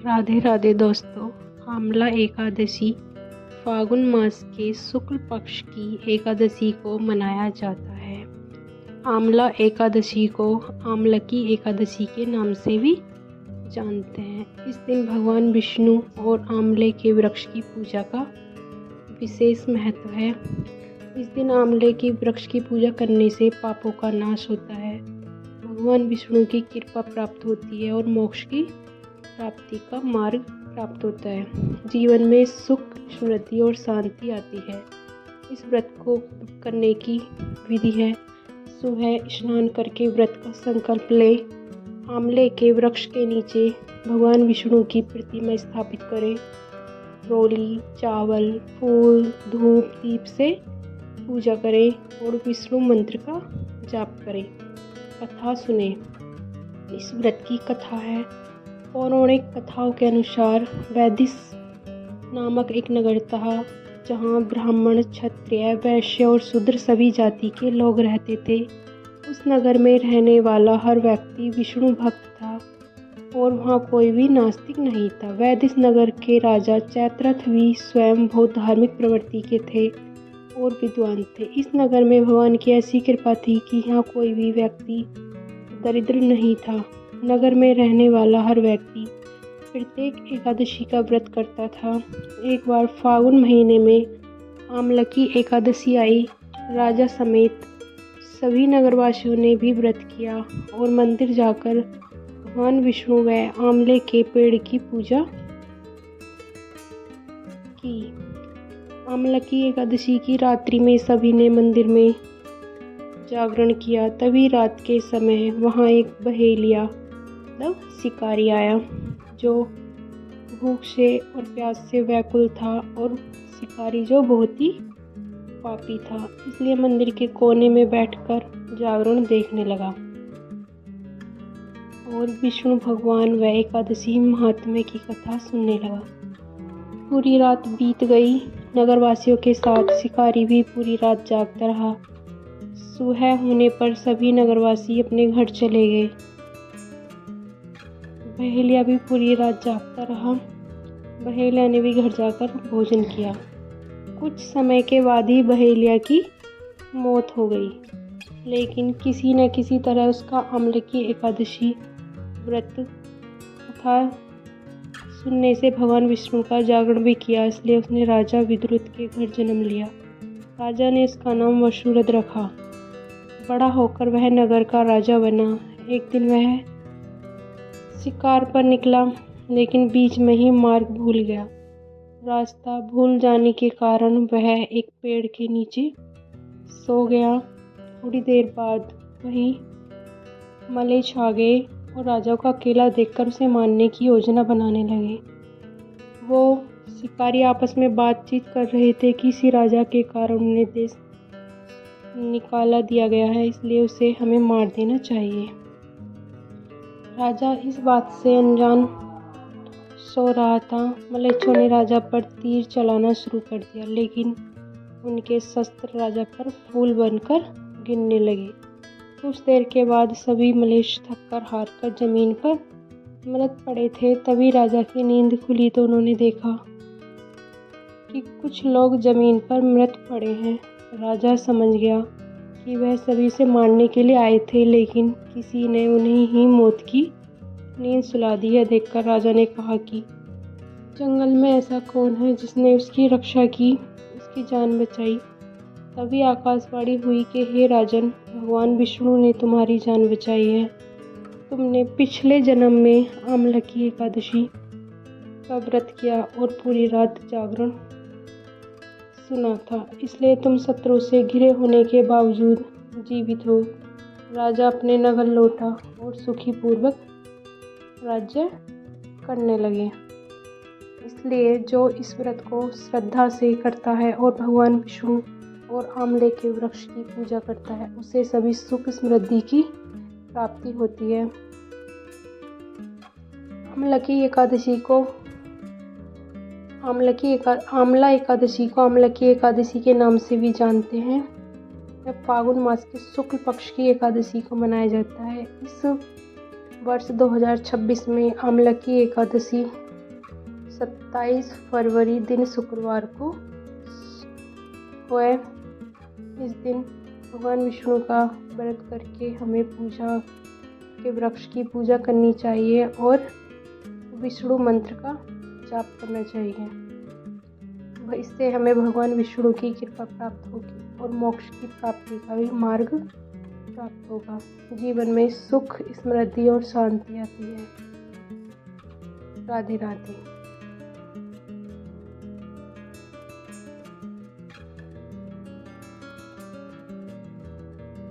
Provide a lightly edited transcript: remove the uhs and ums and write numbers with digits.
राधे राधे दोस्तों। आमला एकादशी फागुन मास के शुक्ल पक्ष की एकादशी को मनाया जाता है। आमला एकादशी को आमलकी एकादशी के नाम से भी जानते हैं। इस दिन भगवान विष्णु और आमले के वृक्ष की पूजा का विशेष महत्व है। इस दिन आमले के वृक्ष की पूजा करने से पापों का नाश होता है, भगवान विष्णु की कृपा प्राप्त होती है और मोक्ष की प्राप्ति का मार्ग प्राप्त होता है। जीवन में सुख, समृद्धि और शांति आती है। इस व्रत को करने की विधि है: सुबह स्नान करके व्रत का संकल्प ले, आमले के वृक्ष के नीचे भगवान विष्णु की प्रतिमा स्थापित करें, रोली, चावल, फूल, धूप, दीप से पूजा करें और विष्णु मंत्र का जाप करें। कथा सुने। इस व्रत की कथा है। पौराणिक कथाओं के अनुसार वैदिश नामक एक नगर था, जहाँ ब्राह्मण, क्षत्रिय, वैश्य और शूद्र सभी जाति के लोग रहते थे। उस नगर में रहने वाला हर व्यक्ति विष्णु भक्त था और वहाँ कोई भी नास्तिक नहीं था। वैदिश नगर के राजा चैत्ररथ भी स्वयं बहुत धार्मिक प्रवृत्ति के थे और विद्वान थे। इस नगर में भगवान की ऐसी कृपा थी कि यहाँ कोई भी व्यक्ति दरिद्र नहीं था। नगर में रहने वाला हर व्यक्ति प्रत्येक एकादशी का व्रत करता था। एक बार फागुन महीने में आमलकी एकादशी आई। राजा समेत सभी नगरवासियों ने भी व्रत किया और मंदिर जाकर भगवान विष्णु व आमले के पेड़ की पूजा की। आमलकी एकादशी की रात्रि में सभी ने मंदिर में जागरण किया। तभी रात के समय वहाँ एक बहेलिया शिकारी आया, जो भूख से और प्यास से व्याकुल था और शिकारी जो बहुत ही पापी था, इसलिए मंदिर के कोने में बैठकर जागरण देखने लगा और विष्णु भगवान व एकादशी महात्म्य की कथा सुनने लगा। पूरी रात बीत गई। नगरवासियों के साथ शिकारी भी पूरी रात जागता रहा। सुबह होने पर सभी नगरवासी अपने घर चले गए। बहेलिया भी पूरी रात जागता रहा। बहेलिया ने भी घर जाकर भोजन किया। कुछ समय के बाद ही बहेलिया की मौत हो गई, लेकिन किसी न किसी तरह उसका आमलकी एकादशी व्रत कथा सुनने से भगवान विष्णु का जागरण भी किया, इसलिए उसने राजा विद्रुत के घर जन्म लिया। राजा ने उसका नाम वसुरथ रखा। बड़ा होकर वह नगर का राजा बना। एक दिन वह शिकार पर निकला, लेकिन बीच में ही मार्ग भूल गया। रास्ता भूल जाने के कारण वह एक पेड़ के नीचे सो गया। थोड़ी देर बाद वहीं मलेच्छ आ गए और राजा को अकेला देखकर उसे मारने की योजना बनाने लगे। वो शिकारी आपस में बातचीत कर रहे थे कि इसी राजा के कारण उन्हें देश निकाला दिया गया है, इसलिए उसे हमें मार देना चाहिए। राजा इस बात से अनजान सो रहा था। मलेच्छों ने राजा पर तीर चलाना शुरू कर दिया, लेकिन उनके शस्त्र राजा पर फूल बनकर गिरने लगे। कुछ देर के बाद सभी मलेच्छ थककर हारकर जमीन पर मृत पड़े थे। तभी राजा की नींद खुली तो उन्होंने देखा कि कुछ लोग जमीन पर मृत पड़े हैं। राजा समझ गया कि वह सभी से मारने के लिए आए थे, लेकिन किसी ने उन्हें ही मौत की नींद सुला दी है। देखकर राजा ने कहा कि जंगल में ऐसा कौन है जिसने उसकी रक्षा की, उसकी जान बचाई। तभी आकाशवाणी हुई कि हे राजन, भगवान विष्णु ने तुम्हारी जान बचाई है। तुमने पिछले जन्म में आमलकी एकादशी का व्रत किया और पूरी रात जागरण सुना था, इसलिए तुम शत्रु से घिरे होने के बावजूद जीवित हो। राजा अपने नगर लौटा और सुखी पूर्वक राज्य करने लगे। इसलिए जो इस व्रत को श्रद्धा से करता है और भगवान विष्णु और आमले के वृक्ष की पूजा करता है, उसे सभी सुख समृद्धि की प्राप्ति होती है। आमला एकादशी को आमलकी एकादशी के नाम से भी जानते हैं। यह फागुन मास के शुक्ल पक्ष की एकादशी को मनाया जाता है। इस वर्ष 2026 में आमलकी एकादशी 27 फरवरी दिन शुक्रवार को है। इस दिन भगवान विष्णु का व्रत करके हमें पूजा के वृक्ष की पूजा करनी चाहिए और विष्णु मंत्र का जाप करना चाहिए। इससे हमें भगवान विष्णु की कृपा प्राप्त होगी और मोक्ष की प्राप्ति का भी मार्ग प्राप्त होगा। जीवन में सुख, समृद्धि और शांति आती है। राधे राधे।